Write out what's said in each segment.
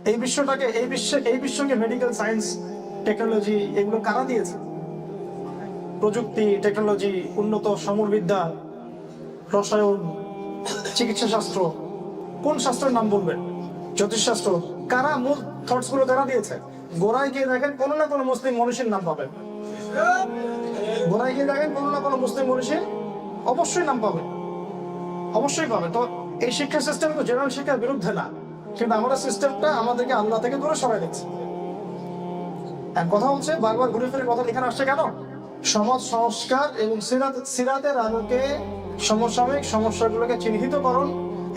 এই বিশ্বকে medical science, technology এগুলো কারা দিয়েছে? প্রযুক্তি, টেকনোলজি, উন্নত সমরবিদ্যা, রসায়ন, চিকিৎসা শাস্ত্র, কোন শাস্ত্রের নাম বলবেন? জ্যোতিষশাস্ত্র। কারা মূল থটস গুলো কারা দিয়েছে? গোড়ায় গিয়ে দেখেন কোনো না কোনো মুসলিম মনীষীর নাম পাবেন। গোড়ায় গিয়ে দেখেন কোনো না কোনো মুসলিম মনীষীর অবশ্যই নাম পাবেন, অবশ্যই পাবেন। তো এই শিক্ষা সিস্টেম তো জেনারেল শিক্ষার বিরুদ্ধে না, কিন্তু আমাদের সিস্টেমটা আমাদেরকে আল্লাহ থেকে দূরে সরাই দিচ্ছে। এক কথা হচ্ছে, বারবার ঘুরে ফিরে কথা এখানে আসছে কেন? সমাজ সংস্কার এবং সিরাতের আলোকে সমসাময়িক সমস্যাগুলোকে চিহ্নিতকরণ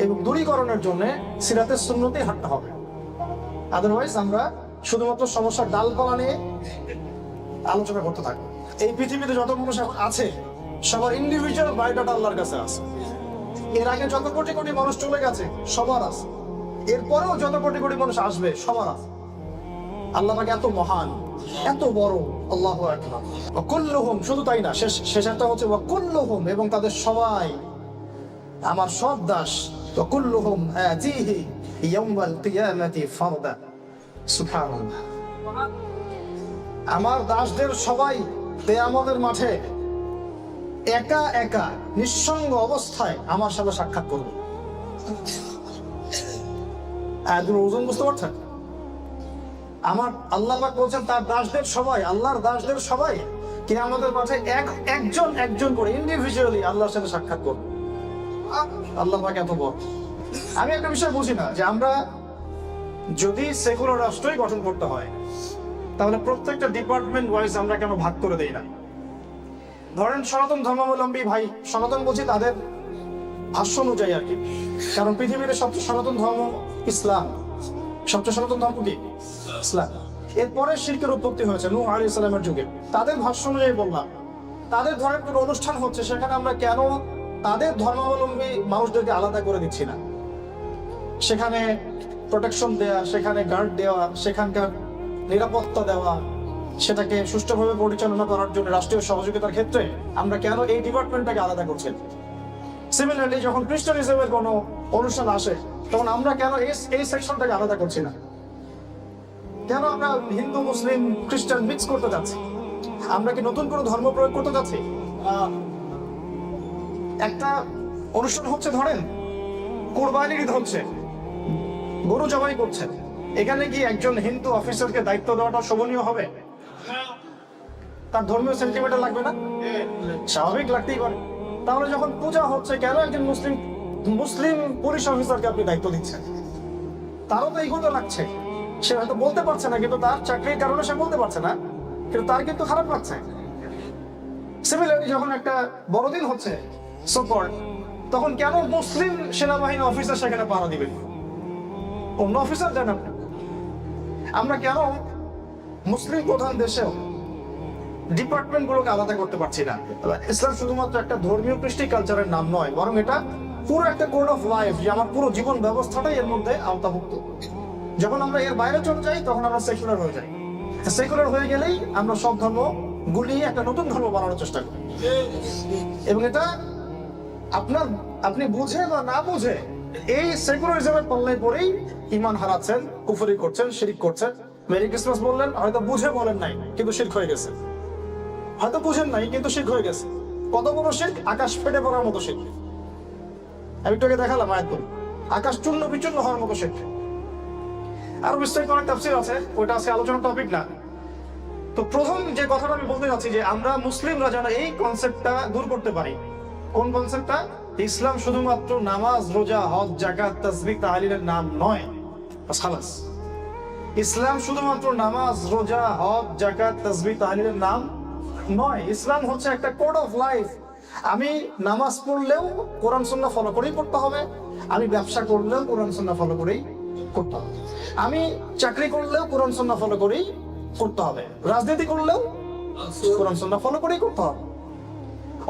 এবং দূরীকরণের জন্য সিরাতের সুন্নতেই হাঁটতে হবে। আদারওয়াইজ আমরা শুধুমাত্র সমস্যার ডালপালা নিয়ে আলোচনা করতে থাকবো। এই পৃথিবীতে যত মানুষ আছে সবার ইন্ডিভিজুয়াল বায়োডাটা আল্লাহর কাছে আছে। এর আগে যত কোটি কোটি মানুষ চলে গেছে সবার আছে, এরপরেও যত কোটি কোটি মানুষ আসবে সবার আছে। আল্লাহ পাক এত মহান, এত বড়। আল্লাহু আকবার। ওয়া কুল্লুহুম, শুধু তাই না, শেষেরটা হচ্ছে ওয়া কুল্লুহুম, এবং তাদের সবাই আমার সব দাস। ওয়া কুল্লুহুম আতিহি ইয়াউমাল কিয়ামাতি ফারদা। সুবহানাল্লাহ। আমার দাসদের সবাই কিয়ামতের মাঠে একা একা নিঃসঙ্গ অবস্থায় আমার সাথে সাক্ষাৎ করবে। আয়াতুল ওজন বুঝতে পারছেন? আমার আল্লাহ পাক বলছেন তার দাসদের সবাই, আল্লাহর দাসদের সবাই কিয়ামতের মাঠে একজন একজন করে ইন্ডিভিজুয়ালি আল্লাহর সাথে সাক্ষাৎ করবে। আল্লাহ পাক এত বড়। আমি একটা বিষয় বুঝি না, যে আমরা যদি সেকুলার রাষ্ট্রই গঠন করতে হয় তাহলে প্রত্যেকটা ডিপার্টমেন্ট ওয়াইজ আমরা কেন ভাগ করে দেই না? ধরেন সনাতন ধর্মাবলম্বী ভাই, সনাতন বলছি তাদের ভাষ্য অনুযায়ী আর কি, কারণ পৃথিবীর সবচেয়ে সনাতন ধর্ম ইসলাম। সবচেয়ে সনাতন ধর্ম কি? ইসলাম। এরপরে শিরকের উৎপত্তি হয়েছে নূহ আলাইহিস সালামের যুগে। তাদের ভাষ্য অনুযায়ী বললাম, তাদের ধরেন কোনো অনুষ্ঠান হচ্ছে, সেখানে আমরা কেন তাদের ধর্মাবলম্বী মানুষদেরকে আলাদা করে দিচ্ছি না? সেখানে প্রোটেকশন দেওয়া, সেখানে গার্ড দেওয়া, সেখানকার নিরাপত্তা দেওয়া, সেটাকে সুষ্ঠুভাবে পরিচালনা করার জন্য রাষ্ট্রীয় সহযোগিতার ক্ষেত্রে আমরা কেন এই ডিপার্টমেন্টটাকে আলাদা করছি? সিমিলারলি যখন খ্রিস্টানিজমের কোনো অনুষ্ঠান আসে তখন আমরা কেন এই সেকশনটাকে আলাদা করছি না? কেন আমরা হিন্দু, মুসলিম, খ্রিস্টান মিক্স করতে যাচ্ছি? আমরা কি নতুন কোনো ধর্ম প্রয়োগ করতে যাচ্ছি? একটা অনুষ্ঠান হচ্ছে, ধরেন কুরবানির ঈদ হচ্ছে, গরু জবাই করছেন, এখানে কি একজন হিন্দু অফিসারকে দায়িত্ব দেওয়াটা শোভনীয় হবে? তার ধর্মীয় সেন্টিমেন্ট লাগবে না? স্বাভাবিক লাগতেই পারে। তাহলে যখন পূজা হচ্ছে, কেন একজন মুসলিম পুলিশ অফিসারকে আপনি দায়িত্ব দিচ্ছেন? তারও তো এইগুলো লাগছে। সে হয়তো বলতে পারছে না, কিন্তু তার চাকরির কারণে সে বলতে পারছে না, কিন্তু তার কিন্তু খারাপ লাগছে। সিমিলারলি যখন একটা বড়দিন হচ্ছে সো-কল্ড, তখন কেন মুসলিম সেনাবাহিনী অফিসার সেখানে পাহারা দিবেন? অন্য অফিসার দেন আপনি। আমরা কেন মুসলিম প্রধান দেশেও ডিপার্টমেন্ট গুলোকে আলাদা করতে পারছি না? ইসলাম শুধুমাত্র একটা ধর্মীয় কৃষ্টি কালচারের নাম নয়, বরং এটা পুরো একটা কোড অফ লাইফ, যে আমার পুরো জীবন ব্যবস্থাটাই এর মধ্যে আওতাভুক্ত। যখন আমরা এর বাইরে চলে যাই তখন আমরা সেকুলার হয়ে যাই। সেকুলার হয়ে গেলেই আমরা সব ধর্ম গুলিয়ে একটা নতুন ধর্ম বানানোর চেষ্টা করি, এবং এটা আপনি বুঝে বা না বুঝে এই সেকুলারিজমের পাল্লায় পরেই ঈমান হারাচ্ছেন, কুফরি করছেন, শিরক করছেন। মেরি ক্রিসমাস বললেন, হয়তো বুঝে বলেন নাই কিন্তু শিরক হয়ে গেছে। হয়তো বুঝেন নাই কিন্তু শিরক হয়ে গেছে। কত বড় শিরক? আকাশ ফেটে পড়ার মতো শিরক। আমি একটু আগে দেখালাম আয়াত, আকাশ চূর্ণ বিচূর্ণ হওয়ার মতো শিরক। আরো বিস্তারিত অনেক তাফসীর আছে, ওইটা আজকে আলোচনার টপিক না। তো প্রথম যে কথাটা আমি বলতে যাচ্ছি, যে আমরা মুসলিমরা যেন এই কনসেপ্টটা দূর করতে পারি। কোন কনসেপ্টটা? ইসলাম শুধুমাত্র নামাজ, রোজা, হজ, যাকাত, তাসবিহ, তাহলিলের নাম নয়। খালাস। ইসলাম শুধুমাত্র নামাজ, রোজা, হজ, যাকাত, তাসবিহ, তাহলিলের নাম নয়। ইসলাম হচ্ছে একটা কোড অফ লাইফ। আমি নামাজ পড়লেও কোরআন সুন্নাহ ফলো করেই পড়তে হবে, আমি ব্যবসা করলেও কোরআন সুন্নাহ ফলো করেই করতে হবে, আমি চাকরি করলেও কোরআন সুন্নাহ ফলো করেই করতে হবে, রাজনীতি করলেও কোরআন সুন্নাহ ফলো করেই করতে হবে,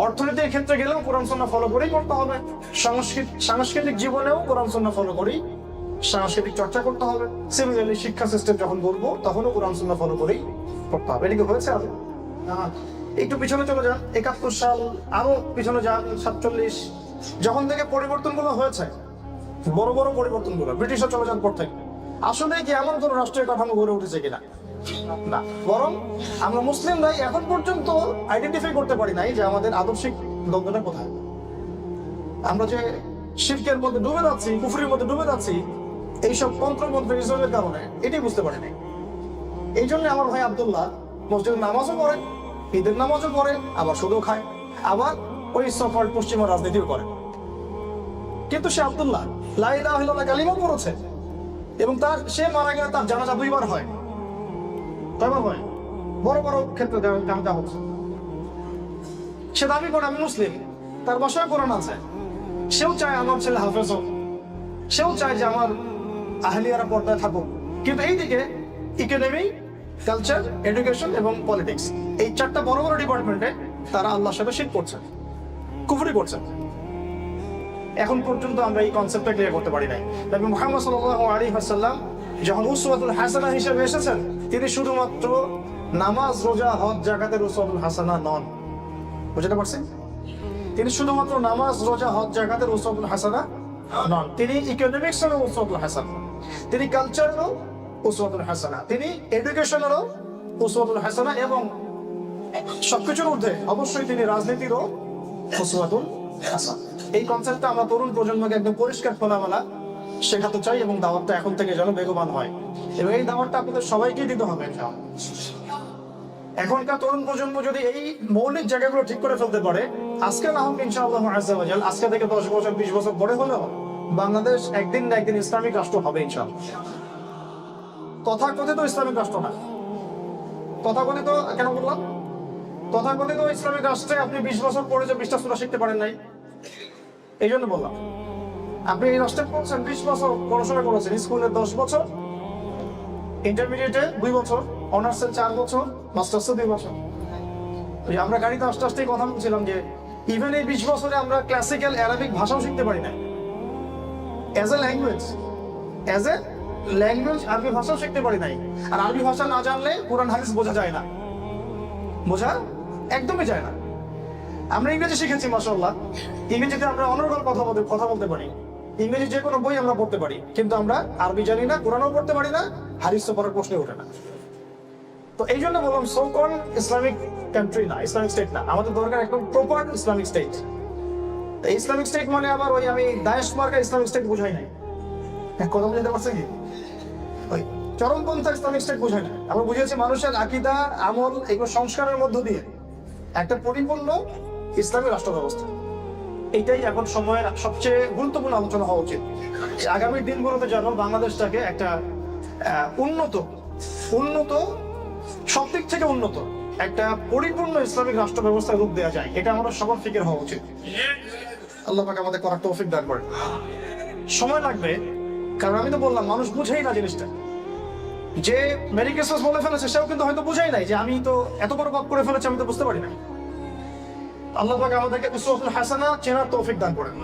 অর্থনীতির ক্ষেত্রে গেলেও কোরআন সুন্নাহ ফলো করেই করতে হবে, সাংস্কৃতিক জীবনেও কোরআন সুন্নাহ ফলো করেই সাংস্কৃতিক চর্চা করতে হবে। সিমিলারলি শিক্ষা সিস্টেম যখন বলবো তখনও কোরআন সুন্নাহ ফলো করেই করতে হবে। এটা কি হয়েছে? একটু পিছনে চলে যান, 71 সাল, আরো পিছনে যান 47, যখন থেকে পরিবর্তনগুলো হয়েছে, বড় বড় পরিবর্তনগুলো, ব্রিটিশরা চলে যান পর থেকে, আসলে কি এমন কোন রাষ্ট্রীয় কাঠামো গড়ে উঠেছে কিনা? না, বরং আমরা মুসলিমরাই এখন পর্যন্ত আইডেন্টিফাই করতে পারি নাই যে আমাদের আদর্শিক দ্বন্দ্বটা কোথায়। আমরা যে শিরকের মধ্যে ডুবে যাচ্ছি, কুফরির মধ্যে ডুবে যাচ্ছি, এইসব তন্ত্রমন্ত্র ইসলামের কারণে, এটাই বুঝতে পারি নাই। এই জন্য আমার ভাই আব্দুল্লাহ মসজিদের নামাজও পড়ে, ঈদের নামাজও পড়ে, আবার সুদও খায়, আবার ওই সফর পশ্চিমা রাজনীতিও করে। কিন্তু সে আব্দুল্লাহ লা ইলাহা ইল্লাল্লাহ কালিমা পড়েছে এবং সে মারা গেলে তার জানাজা 2 বার হয়। কয়বার হয়? বড় বড় ক্ষেত্রে জানাজা হচ্ছে। সে দাবি করে আমি মুসলিম, তার বাসায় কোরআন আছে, সেও চায় আমার ছেলে হাফেজ হোক, সেও চায় যে আমার আহলিয়ারা পর্দায় থাকুক। কিন্তু এইদিকে ইকোনমি, কালচার, এডুকেশন এবং পলিটিক্স, এই 4টা বড় বড় ডিপার্টমেন্টে তারা আল্লাহর সাথে শিরক করছে, কুফরি করছে। এখন পর্যন্ত আমরা এই কনসেপ্টটা ক্লিয়ার করতে পারি নাই। নবী মুহাম্মদ সাল্লাল্লাহু আলাইহি ওয়াসাল্লাম যখন উসওয়াতুল হাসানা হিসেবে এসেছেন, তিনি শুধুমাত্র নামাজ, রোজা, হজ, যাকাতের উসওয়াতুল হাসানা নন। বুঝতে পারছেন? তিনি শুধুমাত্র নামাজ, রোজা, হজ, যাকাতের উসওয়াতুল হাসানা নন, তিনি ইকোনমিক্সেরও উসওয়াতুল হাসানা, তিনি কালচারেরও উসওয়াতুল হাসানা, তিনি এডুকেশনেরও উসওয়াতুল হাসানা, এবং সবকিছুর ঊর্ধ্বে অবশ্যই তিনি রাজনীতিরও উসওয়াতুল হাসানা। এই কনসেপ্টটা আমরা তরুণ প্রজন্মকে একদম পরিষ্কার খোলামেলা শেখাতে চাই এবং দাওয়াতটা এখন থেকে যেন বেগবান হয়, এবং এই দাওয়াতটা আপনাদের সবাইকে দিতে হবে। এখনকার তরুণ প্রজন্ম যদি এই মৌলিক জায়গাগুলো ঠিক করে ফেলতে পারে, আজকে না হোক ইনশাআল্লাহ আযজা ওয়া জাল, আজকে থেকে 10 বছর 20 বছর পরে হলেও বাংলাদেশ একদিন না একদিন ইসলামিক রাষ্ট্র হবে ইনশাআল্লাহ। তথাকথিত ইসলামিক রাষ্ট্র না, তথাকথিত কেন বললাম? তথাকথিত ইসলামিক রাষ্ট্রে আপনি 20 বছর পরে যে 20টা সূরা শিখতে পারেন নাই, এই জন্য বললাম। আপনি এই রাষ্ট্রে পড়ছেন, 20 বছর পড়াশোনা করেছেন, স্কুলে 10 বছর, ইন্টারমিডিয়েটে 2 বছর, অনার্সে 4 বছর, মাস্টার্সে 2 বছর। আমরা গাড়িতে আস্তে আস্তেই কথা বলছিলাম যে ইভেন এই 20 বছরে আমরা ক্লাসিক্যাল অ্যারাবিক ভাষাও শিখতে পারি না। অ্যাজ এ ল্যাঙ্গুয়েজ আরবি ভাষাও শিখতে পারি নাই। আর আরবি ভাষা না জানলে কোরআন হাদিস বোঝা যায় না, বোঝা একদমই যায় না। আমরা ইংরেজি শিখেছি মাশাআল্লাহ, ইংরেজিতে আমরা অনর্গল কথা বলতে পারি, ইংরেজি যে কোনো বই আমরা পড়তে পারি, কিন্তু আমরা আরবি জানি না, কোরআনও পড়তে পারি না, হাদিসও পড়ার প্রশ্নই ওঠে না। তো এই জন্য বললাম সো কল ইসলামিক কান্ট্রি না, ইসলামিক স্টেট না, আমাদের দরকার একদম proper Islamic state. Islamic state মানে আবার ওই আমি দায়েশ মার্কা ইসলামিক স্টেট বুঝাই নাই, কথা বুঝতে পারছে কি? ওই চরমপন্থা ইসলামিক স্টেট বুঝাই না, আমরা বুঝিয়েছি মানুষের আকীদা, আমল, এগুলো সংস্কারের মধ্য দিয়ে একটা পরিপূর্ণ ইসলামী রাষ্ট্র ব্যবস্থা। এইটাই এখন সময়ের সবচেয়ে গুরুত্বপূর্ণ আলোচনা হওয়া উচিত। আগামী দিনগুলোতে যেন বাংলাদেশটাকে একটা উন্নত সব দিক থেকে উন্নত একটা পরিপূর্ণ ইসলামিক রাষ্ট্র ব্যবস্থার রূপ দেওয়া যায়, এটা আমাদের সবার ফিকির হওয়া উচিত। আল্লাহ পাক আমাদের করার তৌফিক দান করেন। সময় লাগবে, কারণ আমি তো বললাম মানুষ বুঝেই না জিনিসটা। যে মেরি ক্রিসমাস বলে ফেলেছে সেও কিন্তু হয়তো বুঝাই নাই যে আমি তো এত বড় পাপ করে ফেলেছি, আমি তো বুঝতে পারি না। আল্লাহ পাক আমাদেরকে উসওয়াতুল হাসানা চেনার তৌফিক দান করেন,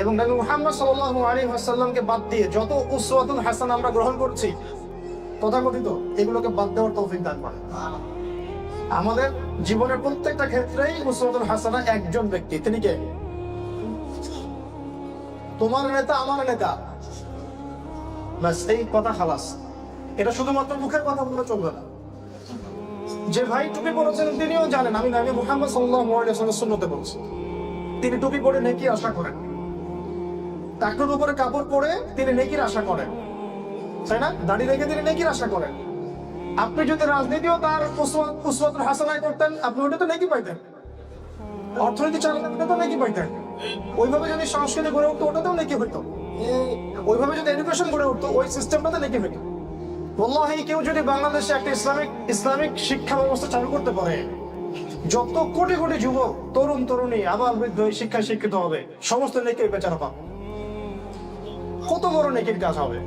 এবং নবী মুহাম্মদ সাল্লাল্লাহু আলাইহি ওয়াসাল্লামকে বাদ দিয়ে যত উসওয়াতুল হাসানা আমরা গ্রহণ করছি তথাকথিত, এগুলোকে বাদ দেওয়ার তৌফিক দান করেন। আমাদের জীবনের প্রত্যেকটা ক্ষেত্রেই উসওয়াতুল হাসানা একজন ব্যক্তি, তিনি কে? তোমার নেতা, আমার নেতা, বাস এই কথা খালাস। এটা শুধুমাত্র মুখের কথা বলে চলবে না। যে ভাই টুপি পরেছেন তিনিও জানেন আমি নবী মুহাম্মদ সাল্লাল্লাহু আলাইহি ওয়াসাল্লামের সুন্নতে বলছি, তিনি টুপি পরে নেকি আশা করেন, টাকনুর উপরে কাপড় পরে তিনি নেকির আশা করেন, তাই না? দাড়ি রেখে তিনি নেকির আশা করেন। আপনি যদি রাজনীতিও তার উসওয়াতুল হাসানায় করতেন, আপনি ওটা তো নেকি পাইতেন। অর্থনীতি চালাতেন, ওটা তো নেকি পাইতেন। ওইভাবে যদি সংস্কৃতি গড়ে উঠতো, ওটাতেও নেকি হইতো। ওইভাবে যদি এডুকেশন গড়ে উঠতো, ওই সিস্টেমটাতে নেকি হইতো। ওয়াল্লাহি কেউ যদি বাংলাদেশে একটা ইসলামিক শিক্ষা ব্যবস্থা চালু করতে পারে, যত কোটি কোটি যুবক, তরুণ তরুণী, আবার বৃদ্ধ শিক্ষায় শিক্ষিত হবে, সমস্ত নেকির বেচারা পাবে। কত বড় নেকির কাজ হবে।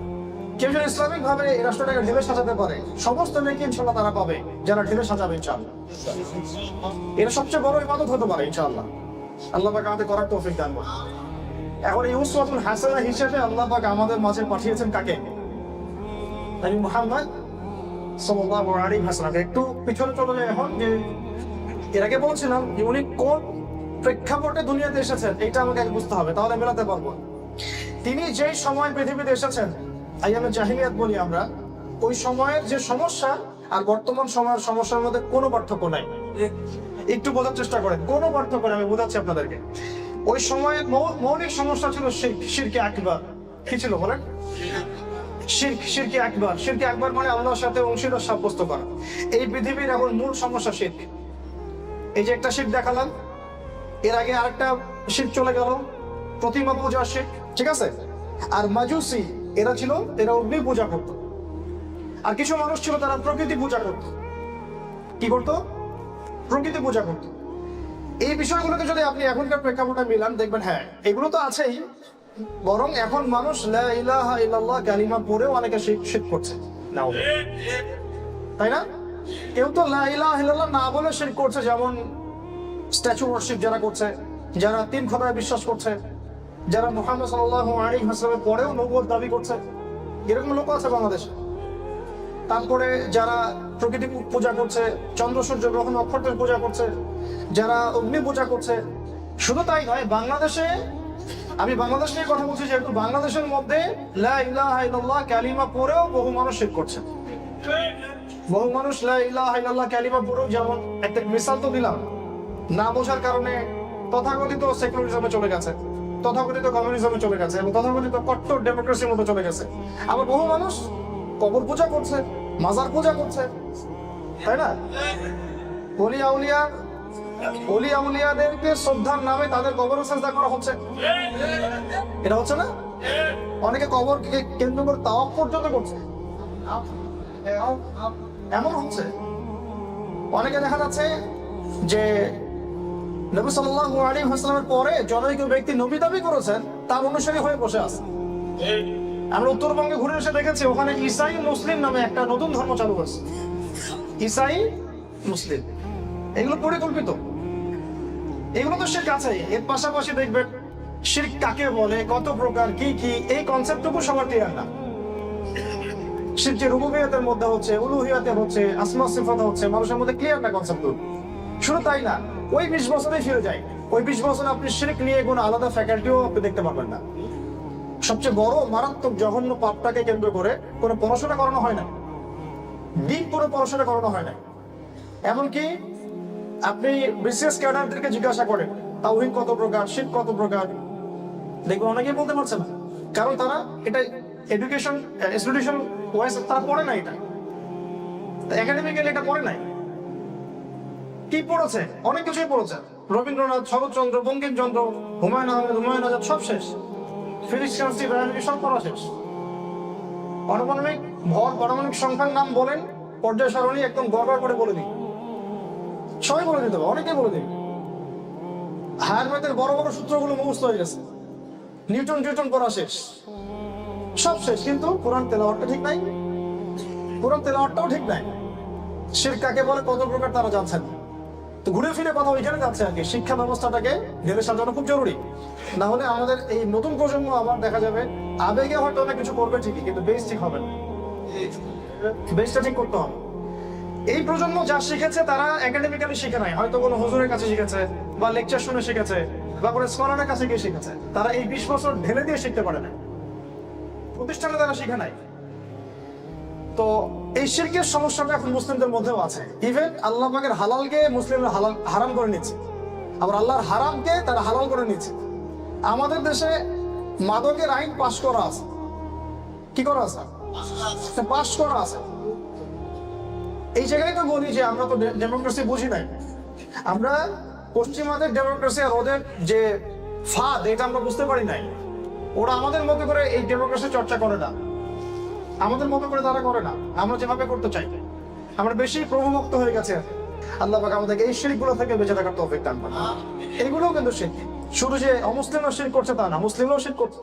কেউ যদি ইসলামিক ভাবে এই রাষ্ট্রটাকে ঢেলে সাজাতে পারে, সমস্ত নেকি ইনশাআল্লাহ তারা পাবে যারা ঢেলে সাজাবে ইনশাআল্লাহ। এটা সবচেয়ে বড় ইবাদত হতে পারে ইনশাআল্লাহ। আল্লাহ পাক আমাদের করার তৌফিক দান করুন। এখন এই উসওয়াতুল হাসানা হিসেবে আল্লাহ পাক আমাদের মাঝে পাঠিয়েছেন কাকে? নবী মুহাম্মদ সাল্লাল্লাহু আলাইহি ওয়াসাল্লাম। একটু পিছনে চলে যায় এখন, যে এর আগে বলছিলাম যে উনি কোন প্রেক্ষাপটে দুনিয়াতে এসেছেন, এটা আমাকে বুঝতে হবে, তাহলে মেলাতে পারবো। তিনি যেই সময় পৃথিবীতে এসেছেন আইয়ামে জাহিলিয়াত বলি আমরা, ওই সময়ের যে সমস্যা আর বর্তমান সময়ের সমস্যার মধ্যে কোনো পার্থক্য নাই। একটু বোঝার চেষ্টা করেন, কোনো পার্থক্য নেই, আমি বোঝাচ্ছি আপনাদেরকে। ওই সময়ে মৌলিক সমস্যা ছিল শিরকে আকবার। কি ছিল বলেন? শিরকে আকবার। শিরকে আকবার মানে আল্লাহর সাথে অংশীদার সাব্যস্ত করা। এই পৃথিবীর এখন মূল সমস্যা শিরক। এই যে একটা শিরক দেখালাম, এর আগে আরেকটা শিরক চলে গেল, প্রতিমা পূজা শিরক, ঠিক আছে? আর মাজুসি এরা অগ্নি পূজা করতো। আর কিছু মানুষ ছিল তারা প্রকৃতি পূজা করত। কি করতো? প্রকৃতি পূজা করত। এই বিষয়গুলোকে যদি আপনি এখনকার প্রেক্ষাপটে মিলান, দেখবেন হ্যাঁ এগুলো তো আছেই, বরং এখন মানুষ লা ইলাহা ইল্লাল্লাহ কালিমা পড়েও অনেকে শিরক করছে, তাই না? কেউ তো লা ইলাহা ইল্লাল্লাহ না বলে শিরক করছে, যেমন স্ট্যাচু ওয়ার্শিপ যারা করছে, যারা তিন খোদায় বিশ্বাস করছে, যারা মুহাম্মদ সাল্লাল্লাহু আলাইহি ওয়াসাল্লামের পরেও নবুয়ত দাবি করছে, এরকম লোক আছে বাংলাদেশে। তারপরে যারা প্রকৃতি পূজা করছে, চন্দ্র সূর্য গ্রহ নক্ষত্রের পূজা করছে, যারা অগ্নি পূজা করছে। শুধু তাই নয়, বাংলাদেশে, আমি বাংলাদেশ নিয়ে কথা বলছি, যেহেতু বাংলাদেশের মধ্যে লা ইলাহা ইল্লাল্লাহ কালিমা পড়েও বহু মানুষ শিরক করছে। বহু মানুষ লা ইলাহা ইল্লাল্লাহ কালিমা পড়েও, যেমন একটা মিসাল তো দিলাম, না বোঝার কারণে তথাকথিত সেকুলারিজমে চলে গেছে, তথাকথিত কমিউনিজমে চলে গেছে, এবং তথাকথিত কট্টর ডেমোক্রেসির মতো চলে গেছে। আবার বহু মানুষ কবর পূজা করছে, মাজার পূজা করছে, তাই না? ওলি আউলিয়াদেরকে শ্রদ্ধার নামে তাদের কবরে সাজদা করা হচ্ছে, এটা হচ্ছে না? অনেকে কবরকে কেন্দ্র করে তাওয়াফ পর্যন্ত করছে, এমন হচ্ছে। অনেকে দেখা যাচ্ছে যে নবী সাল্লাল্লাহু আলাইহি ওয়াসাল্লামের পরে জনৈক ব্যক্তি নবী দাবি করেছেন, তার অনুসারী হয়ে বসে আছে। আমরা উত্তরবঙ্গে ঘুরে এসে দেখেছি, ওখানে ইসাই মুসলিম নামে একটা নতুন ধর্ম চালু হয়েছে, ইসাই মুসলিম। এগুলো পরিকল্পিত, এগুলো তো শিরক আছেই। এর পাশাপাশি দেখবেন শিরক কাকে বলে, কত প্রকার, কি কি, এই কনসেপ্টটুকু সবার ক্লিয়ার না। শিরক যে রুবুবিয়তের মধ্যে হচ্ছে, উলুহিয়াতে হচ্ছে, আসমা সিফাতে হচ্ছে, মানুষের মধ্যে ক্লিয়ার না কনসেপ্টগুলো। শুধু তাই না, ওই 20 বছরেই ফিরে যায়। ওই 20 বছরে আপনি শিরক নিয়ে কোনো আলাদা ফ্যাকাল্টিও আপনি দেখতে পারবেন না। সবচেয়ে বড় মারাত্মক জঘন্য পাপটাকে কেন্দ্র করে কোনো পড়াশোনা করানো হয় না, ডিপ কোনো পড়াশোনা করানো হয় না। এমনকি আপনি বিসিএস ক্যাডারদেরকে জিজ্ঞাসা করেন তাওহীদ কত প্রকার, শিরক কত প্রকার, দেখবেন অনেকেই বলতে পারছে না, কারণ তারা এটা এডুকেশন ইনস্টিটিউশন ওয়াইজ তারা পড়ে না, এটা একাডেমিক্যালি এটা পড়ে নাই। কি পড়েছে? অনেক কিছুই পড়েছে, রবীন্দ্রনাথ, শরৎচন্দ্র, বঙ্কিমচন্দ্র, হুমায়ুন আহমেদ, হুমায়ুন আজাদ, সব শেষ। ফিজিক্স, কেমিস্ট্রি, বায়োলজি সব পড়া শেষ। পারমাণবিক ভর, পারমাণবিক সংখ্যার নাম বলেন, পর্যায় সারণী একদম গড়বড় করে বলে দিই, সবাই বলে দিতে হবে, অনেকেই বলে দিই। হায়ার ম্যাথের বড় বড় সূত্রগুলো মুখস্থ হয়ে গেছে, নিউটন পড়া শেষ, সব শেষ, কিন্তু কোরআন তেলাওয়াতটা ঠিক নাই, কোরআন তেলাওয়াতটাও ঠিক নাই। শিরক কাকে বলে, কত প্রকার, তারা জানছেন। তো ঘুরে ফিরে কথা ওইখানে যাচ্ছে আর কি, শিক্ষা ব্যবস্থাটাকে ঢেলে সাজানো খুব জরুরি। না হলে আমাদের এই নতুন প্রজন্ম আবার দেখা যাবে আবেগে হয়তো অনেক কিছু করবে ঠিকই, কিন্তু বেস ঠিক হবে না, বেসটা ঠিক করতে হবে। এই প্রজন্ম যা শিখেছে তারা একাডেমিক্যালি শিখে নাই, হয়তো কোনো হুজুরের কাছে শিখেছে, বা লেকচার শুনে শিখেছে, বা কোনো স্কলারের কাছে গিয়ে শিখেছে। তারা এই 20 বছর ঢেলে দিয়ে শিখতে পারে না, প্রতিষ্ঠানে তারা শিখে নাই। তো এই শিরকের সমস্যাটা এখন মুসলিমদের মধ্যেও আছে। ইভেন আল্লাহ পাকের হালালকে মুসলিমরা হারাম করে নিচ্ছে, আবার আল্লাহর হারামকে তারা হালাল করে নিচ্ছে। আমাদের দেশে মাদকের আইন পাশ করা আছে, কি করা আছে? পাশ করা আছে। এই জায়গায় তো বলি যে আমরা তো ডেমোক্রেসি বুঝি নাই, আমরা পশ্চিমাদের ডেমোক্রেসি আর ওদের যে ফাঁদ, এটা আমরা বুঝতে পারি নাই। ওরা আমাদের মতো করে এই ডেমোক্রেসি চর্চা করে না, আমাদের মতো করে তারা করে না, আমরা যেভাবে করতে চাই। আমরা বেশি প্রভুভক্ত হয়ে গেছে। আল্লাহ পাক আমাদেরকে এই শিরকগুলো থেকে বেঁচে থাকার তৌফিক দান করেন। এগুলোও কিন্তু শিরক, শুধু যে অমুসলিমরা শিরক করছে তা না, মুসলিমরাও শিরক করছে।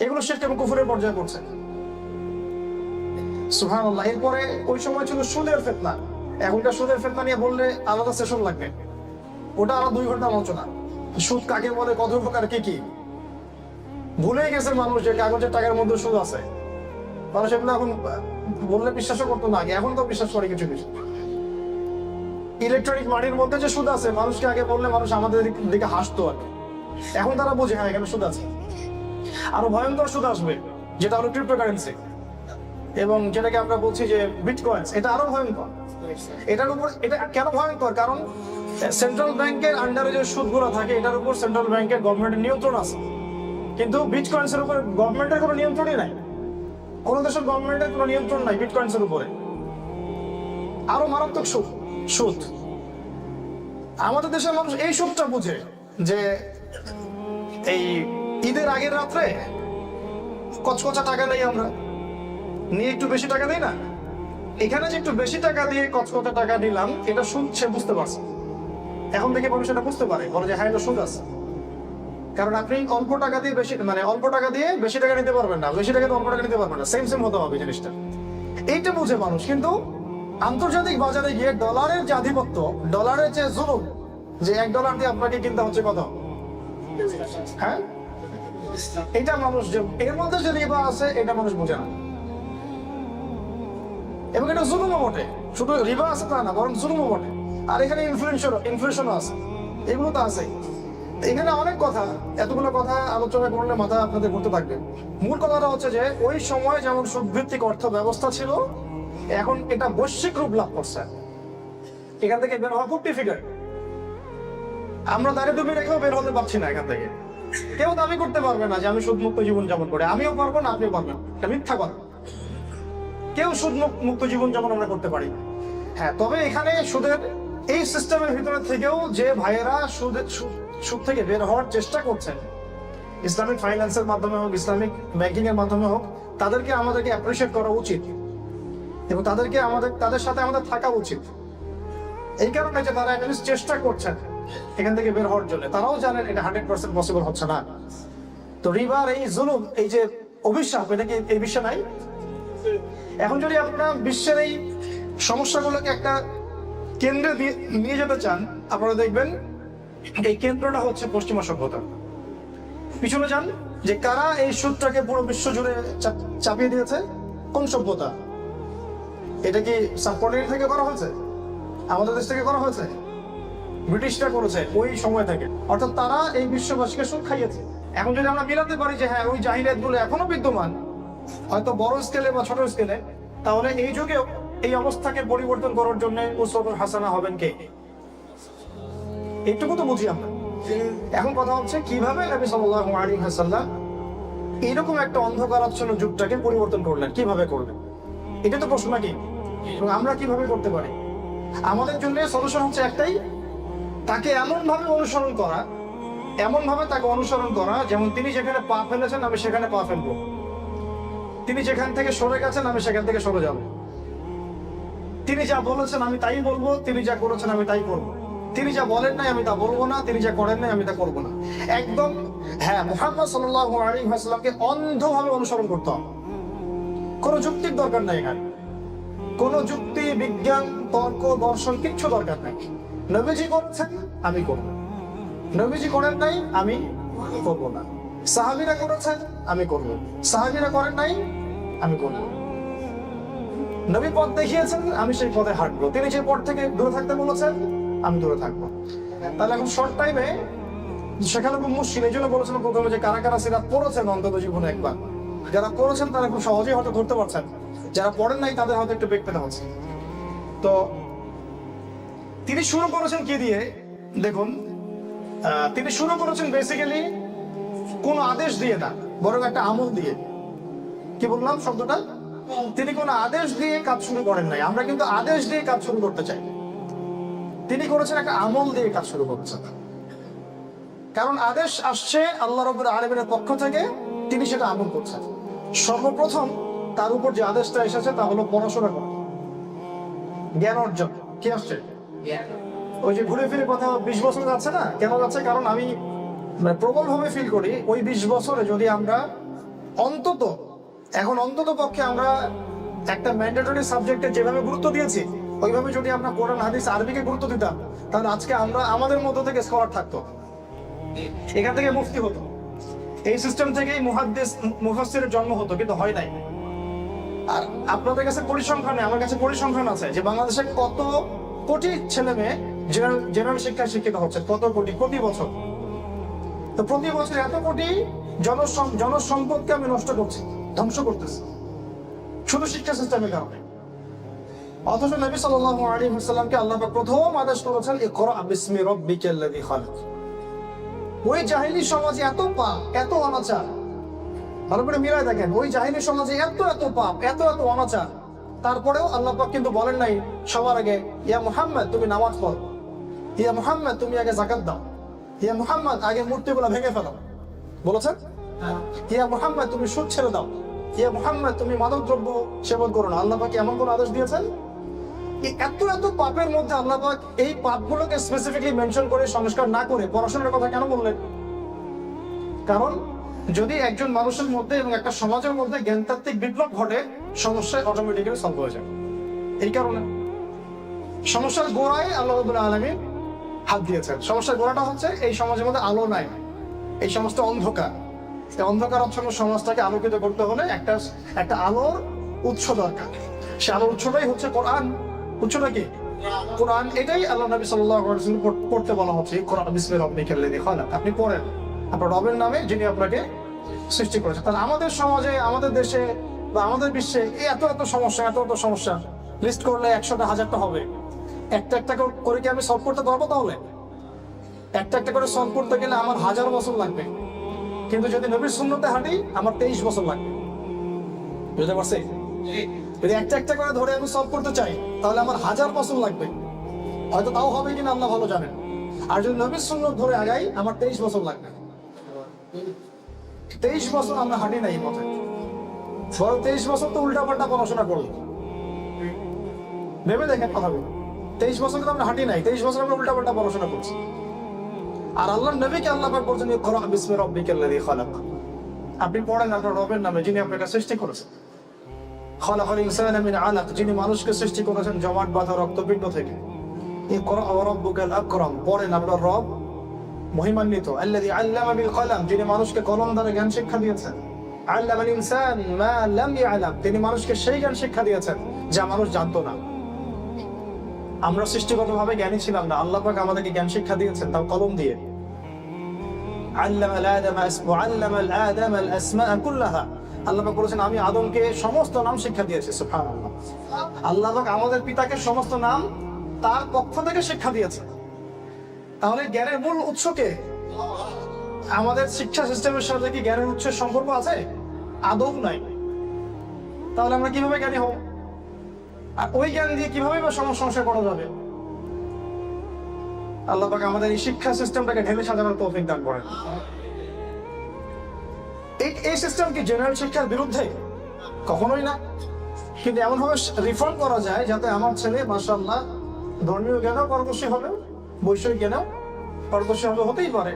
এগুলো শিরক এবং কুফরের পর্যায়ে পড়ছে। সুবহানাল্লাহ। এরপরে ওই সময় ছিল সুদের ফিতনা। এখনকার সুদের ফিতনা নিয়ে বললে আলাদা সেশন লাগবে, ওটা আরো 2 ঘন্টা আলোচনা। সুদ কাকে বলে, কত প্রকার, কি কি ভুলে গেছে মানুষ যে কাগজের টাকার মধ্যে সুদ আছে। মানুষ এগুলো এখন বললে বিশ্বাসও করতো না আগে, এখন তো বিশ্বাস করে কিছু কিছু। ইলেকট্রনিক মানির মধ্যে যে সুদ আছে, মানুষকে আগে বললে মানুষ আমাদের দিকে হাসতো আর, এখন তারা বোঝে হ্যাঁ এখানে সুদ আছে। আরো ভয়ঙ্কর সুদ আসবে, যেটা হলো ক্রিপ্টোকারেন্সি, এবং যেটাকে আমরা বলছি যে বিটকয়েন্স, এটা আরো ভয়ঙ্কর। এটার উপর এটা কেন ভয়ঙ্কর? কারণ সেন্ট্রাল ব্যাংকের আন্ডারে যে সুদগুলো থাকে এটার উপর সেন্ট্রাল ব্যাংকের গভর্নমেন্টের নিয়ন্ত্রণ আছে, কিন্তু বিটকয়েন্সের উপর গভর্নমেন্টের কোনো নিয়ন্ত্রণই নাই। কোনো দেশের গভর্নমেন্টের কোনো নিয়ন্ত্রণ নাই বিটকয়েন্সের উপরে। আরো মারাত্মক সুদ। আমাদের দেশের মানুষ এই সুদটা বুঝে যে এই ঈদের আগের রাত্রে কচকচা টাকা নেই, আমরা নিয়ে একটু বেশি টাকা দিই না, এখানে যে একটু বেশি টাকা দিয়ে কচকচা টাকা নিলাম এটা সুদ, সে বুঝতে পারছে। এখন থেকে মানুষ এটা বুঝতে পারে, বলে যে হ্যাঁ এটা সুদ আছে। কারণ আপনি অল্প টাকা দিয়ে অল্প টাকা দিয়ে বেশি টাকা নিতে পারবেন না, বেশি টাকা দিয়ে অল্প টাকা নিতে পারবেন না, সেম হতে হবে জিনিসটা। এইটা বুঝে মানুষ। কিন্তু আন্তর্জাতিক বাজারে গিয়ে ডলারের যে আধিপত্য, ডলারের যে জুলুম, যে $1 দিয়ে আপনাকে কিনতে হচ্ছে কত, হ্যাঁ, এটা মানুষ, যে এর মধ্যে যে রিবা আছে এটা মানুষ বোঝে না। এবং এটা জুলুমও বটে, শুধু রিবা আছে তা না, বরং জুলুমও বটে। আর এখানে ইনফ্লেশন আছে, এগুলো তো আছে। এখানে অনেক কথা, এতগুলো কথা আলোচনা করলে মাথা আপনাদের ঘুরতে থাকবে। মূল কথাটা হচ্ছে যে ওই সময় যেমন সুদভিত্তিক অর্থ ব্যবস্থা ছিল, এখন এটা বৈশ্বিক রূপ লাভ করছে। এখান থেকে বের হওয়া খুব ডিফিকাল্ট। আমরা দাঁড়িয়ে ডুবে রেখেও বের হতে পারছি না এখান থেকে। কেউ দাবি করতে পারবে না যে আমি সুদমুক্ত জীবন যাপন করে, আমিও পারবো না, আপনিও পারবেন, এটা মিথ্যা কথা। কেউ সুদ মুক্ত জীবন যেমন আমরা করতে পারি। হ্যাঁ, তবে এখানে সুদের এই সিস্টেমের ভিতরে থেকেও যে ভাইয়েরা সুদ থেকে বের হওয়ার চেষ্টা করছেন, ইসলামিক ফাইন্যান্সের মাধ্যমে হোক, ইসলামিক ব্যাংকিং এর মাধ্যমে হোক, তাদেরকে আমাদেরকে অ্যাপ্রিশিয়েট করা উচিত এবং তাদের সাথে আমাদের থাকা উচিত। এই কারণে যে তারা অ্যাটলিস্ট চেষ্টা করছেন এখান থেকে বের হওয়ার জন্য। তারাও জানেন এটা 100% পসিবল হচ্ছে না। তো রিবার এই জুলুম, এই যে অভিশাপ, এটা কি এই বিশ্বে নাই? এখন যদি আপনারা বিশ্বের এই সমস্যাগুলোকে একটা কেন্দ্রে নিয়ে যেতে চান, আপনারা দেখবেন এই কেন্দ্রটা হচ্ছে পশ্চিমা সভ্যতা। পিছনে যান যে কারা এই সুদটাকে পুরো বিশ্ব জুড়ে চাপিয়ে দিয়েছে, কোন সভ্যতা? এটা কি সাবকন্টিনেন্ট থেকে করা হয়েছে? আমাদের দেশ থেকে করা হয়েছে? ব্রিটিশরা করেছে ওই সময় থেকে। অর্থাৎ তারা এই বিশ্ববাসীকে সুদ খাইয়েছে। এখন যদি আমরা মিলাতে পারি যে হ্যাঁ ওই জাহিলিয়াত গুলো এখনো বিদ্যমান, হয়তো বড় স্কেলে বা ছোট স্কেলে, তাহলে এই যুগেও এই অবস্থাকে পরিবর্তন করার জন্য উসওয়াতুল হাসানা হবেন কে? এইটুকু তো বুঝি আমরা। এখন কথা হচ্ছে কিভাবে নবী সাল্লাল্লাহু আলাইহি ওয়াসাল্লাম এরকম একটা অন্ধকারাচ্ছন্ন যুগটাকে পরিবর্তন করলেন, কিভাবে করলেন? এটা তো প্রশ্ন নাকি? এবং আমরা কিভাবে করতে পারি? আমাদের জন্য সলিউশন হচ্ছে একটাই, তাকে এমন ভাবে তাকে অনুসরণ করা যেমন তিনি যেখানে পা ফেলেছেন আমি সেখানে পা ফেলবো, তিনি যেখান থেকে সরে গেছেন আমি সেখান থেকে সরে যাব, তিনি যা বলেছেন আমি তাই বলবো, তিনি যা করেছেন আমি তাই করবো, তিনি যা বলেন নাই আমি তা বলবো না, তিনি যা করেন নাই আমি তা করবো না। একদম হ্যাঁ, মুহাম্মদ সাল্লাল্লাহু আলাইহি ওয়াসাল্লামকে অন্ধভাবে অনুসরণ করতে হবে। কোনো যুক্তির দরকার নাই এখানে, কোনো যুক্তি, বিজ্ঞান, তর্ক, দর্শন কিচ্ছু দরকার নাই। নবীজি করেছেন আমি করবো, নবীজি করেন নাই আমি করবো না, সাহাবীরা করেছেন আমি করবো, সাহাবীরা করেন নাই আমি করবো। নবী পথ দেখিয়েছেন আমি সেই পথে হাঁটবো, তিনি যে পথ থেকে দূরে থাকতে বলেছেন আমি দূরে থাকবো। তাহলে এখন শর্ট টাইমে সেখানে খুব মুশকিল। এই জন্য বলেছিলাম প্রথমে যে কারা কারা সিরাত পড়েছেন অন্তত জীবনে একবার। যারা পড়েছেন তারা খুব সহজেই হয়তো ধরতে পারছেন, যারা পড়েন নাই তাদের হয়তো একটু বেগ পেতে হচ্ছে। তো তিনি শুরু করেছেন কি দিয়ে দেখুন, তিনি শুরু করেছেন বেসিক্যালি কোন আদেশ দিয়ে না, বরং একটা আমল দিয়ে। কি বললাম শব্দটা? তিনি কোন আদেশ দিয়ে কাজ শুরু করেন নাই। আমরা কিন্তু আদেশ দিয়ে কাজ শুরু করতে চাই, তিনি করেছেন একটা আমল দিয়ে কাজ শুরু করেছেন। কারণ আদেশ আসছে আল্লাহ রাব্বুল আলামিনের পক্ষ থেকে, তিনি সেটা আমল করছেন। সর্বপ্রথম তার উপর যে আদেশটা এসেছে তা হলো পড়াশোনা করা, জ্ঞান অর্জন। কি আসছে? ওই যে ঘুরে ফিরে কথা 20 বছর যাচ্ছে না, কেন যাচ্ছে? কারণ আমি প্রবল ভাবে ফিল করি ওই 20 বছরে যদি আমরা অন্তত পক্ষে আমরা একটা ম্যান্ডেটরি সাবজেক্টে যেভাবে গুরুত্ব দিয়েছি ওইভাবে যদি আমরা কোরআন হাদিস আরবিকে গুরুত্ব দিতাম, তাহলে আজকে আমরা আমাদের মধ্য থেকে স্কলার থাকতো, এখান থেকে মুফতি হতো, এই সিস্টেম থেকেই মুহাদ্দিস মুফাসসিরের জন্ম হতো, কিন্তু হয় নাই। আর আপনাদের কাছে পরিসংখ্যান নেই, আমার কাছে পরিসংখ্যান আছে যে বাংলাদেশে কত কোটি ছেলে মেয়ে জেনারেল শিক্ষায় শিক্ষিত হচ্ছে, কত কোটি প্রতি বছর। তো প্রতি বছর এত কোটি জনসম্পদকে আমি নষ্ট করছি, ধ্বংস করতেছে শুধু শিক্ষা সিস্টেমের কারণে। অথচ নবী সাল্লাল্লাহু আলাইহি ওয়াসাল্লামকে আল্লাহ পাক প্রথম আদেশ করেছেন ইকরা বিসমি রাব্বিকাল্লাযী খালাক। ওই জাহিলি সমাজে এত পাপ, এত অনাচার, ভালো করে মিলাই দেখেন, ওই জাহিলি সমাজে এত এত পাপ, এত এত অনাচার, তারপরেও আল্লাহ পাক কিন্তু বলেন নাই সবার আগে ইয়া মুহাম্মদ তুমি নামাজ পড়ো, ইয়া মুহাম্মদ তুমি আগে যাকাত দাও, ইয়া মুহাম্মদ আগে মূর্তিগুলো ভেঙে ফেলো। বলেছেন ইয়া মুহাম্মদ তুমি সুদ ছেড়ে দাও, ইয়া মুহাম্মদ তুমি মাদক দ্রব্য সেবন করো না। আল্লাহ পাক এমন কোন আদেশ দিয়েছেন? এত এত পাপের মধ্যে আল্লাহ পাক এই পাপগুলোকে স্পেসিফিকলি মেনশন করে সংস্কার না করে পড়াশোনার কথা কেন বললেন? কারণ যদি একজন মানুষের মধ্যে এবং একটা সমাজের মধ্যে জ্ঞানতাত্ত্বিক বিপ্লব ঘটে, সমস্যা অটোমেটিক্যালি সলভ হয়ে যায়। এই কারণে সমস্যার গোড়ায় আল্লাহ রাব্বুল আলামিন হাত দিয়েছেন। সমস্যার গোড়াটা হচ্ছে এই সমাজের মধ্যে আলো নাই, এই সমস্ত অন্ধকার। এই অন্ধকারাচ্ছন্ন সমাজটাকে আলোকিত করতে হলে একটা আলোর উৎস দরকার। সে আলোর উৎসটাই হচ্ছে কোরআন। উৎসটা কি? কোরআন। এটাই আল্লাহ নবী সাল্লাল্লাহু আলাইহি ওয়াসাল্লাম পড়তে বলা হচ্ছে, কোরআন বিসমি রাব্বিকাল্লাযী খালাক। আপনি পড়েন আপনার রবের নামে যিনি আপনাকে সৃষ্টি করেছে। তাহলে আমাদের সমাজে, আমাদের দেশে বা আমাদের বিশ্বে এত এত সমস্যা, এত এত সমস্যা লিস্ট করলে 100টা 1000টা হবে। একটা একটা করে কি আমি সলভ করতে পারবো? তাহলে একটা একটা করে সলভ করতে গেলে আমার 1000 বছর লাগবে, কিন্তু যদি নবীর সুন্নতে হাঁটি আমার 23 বছর লাগবে। বুঝতে পারছি? যদি একটা একটা করে ধরে আমি সলভ করতে চাই তাহলে আমার 1000 বছর লাগবে, হয়তো তাও হবে কিনা আল্লাহ ভালো জানেন। আর যদি নবীর সুন্নত ধরে আগাই আমার 23 বছর লাগবে। 23 বছর আমরা হাঁটি না এই পথে, বরং 23 বছর তো উল্টাপাল্টা পড়াশোনা করলো। ভেবে দেখেন কথাগুলো, 23 বছর কিন্তু আমরা হাঁটি নাই, 23 বছর আমরা উল্টাপাল্টা পড়াশোনা করছি। আর আল্লাহর নবীকে আল্লাহ পাক বলছেন ইকরা বিসমি রাব্বিকাল্লাযী খালাক। আপনি পড়েন আপনার রবের নামে যিনি আপনাকে সৃষ্টি করেছেন। খালাকাল ইনসানা মিন আলাক, যিনি মানুষকে সৃষ্টি করেছেন জমাট বাঁধা রক্তপিণ্ড থেকে। ইকরা ওয়া রাব্বুকাল আকরাম, পড়েন আপনার রব মহিমান্বিত। আল্লাযী আল্লামা বিল কলম, যিনি মানুষকে কলম দ্বারা জ্ঞান শিক্ষা দিয়েছেন। আল্লামাল ইনসান মা লাম ইয়ালাম, তিনি মানুষকে সেই জ্ঞান শিক্ষা দিয়েছেন যা মানুষ জানতো না। আমরা সৃষ্টিগতভাবে জ্ঞানী ছিলাম না, আল্লাহ পাক আমাদেরকে জ্ঞান শিক্ষা দিয়েছেন, তাও কলম দিয়ে। আল্লামাল আদামাল আসমাআ কুল্লাহা, আল্লাহ পাক বলেছেন আমি আদমকে সমস্ত নাম শিক্ষা দিয়েছি। সুবহানাল্লাহ, আল্লাহ পাক আমাদের পিতাকে সমস্ত নাম তার পক্ষ থেকে শিক্ষা দিয়েছে। তাহলে জ্ঞানের মূল উৎসকে আমাদের শিক্ষা সিস্টেমের সাথে কি জ্ঞানের উৎসের সম্পর্ক আছে? আদৌ নাই। তাহলে আমরা কিভাবে জ্ঞানী হব? আর ওই জ্ঞান দিয়ে কিভাবে বা সংস্কার করা যাবে? আল্লাহ পাক আমাদের এই শিক্ষা সিস্টেমটাকে ঢেলে সাজানোর তৌফিক দান করেন। এই সিস্টেম কি জেনারেল শিক্ষার বিরুদ্ধে? কখনোই না। কিন্তু এমন ভাবে রিফর্ম করা যায় যাতে আমার ছেলে মাশাআল্লাহ ধর্মীয় জ্ঞানেও পারদর্শী হবে, বৈষয়িক জ্ঞানেও পারদর্শী হবে, হতেই পারে।